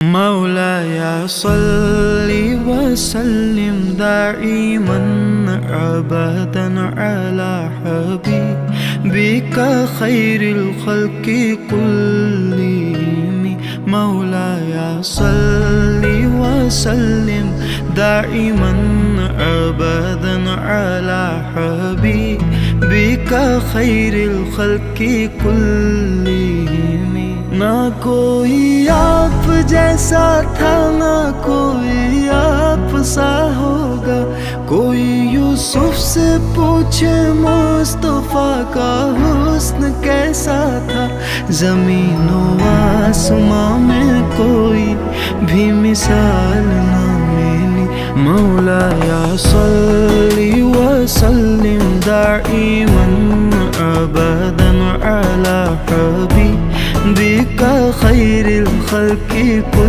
مولاي صل وسلم دائما أبدا على حبيبك خير الخلق كلهم. مولاي صل وسلم دائما أبدا على حبيبك خير الخلق كلهم. نہ کوئی آپ جیسا تھا نہ کوئی آپ سا ہوگا، کوئی یوسف سے پوچھے مصطفیٰ کا حسن کیسا تھا، زمین و آسماں میں کوئی بھی مثال نہ ملی. مولاي صل وسلم دائما أبدا على حبيبك خير الخلق كلهم.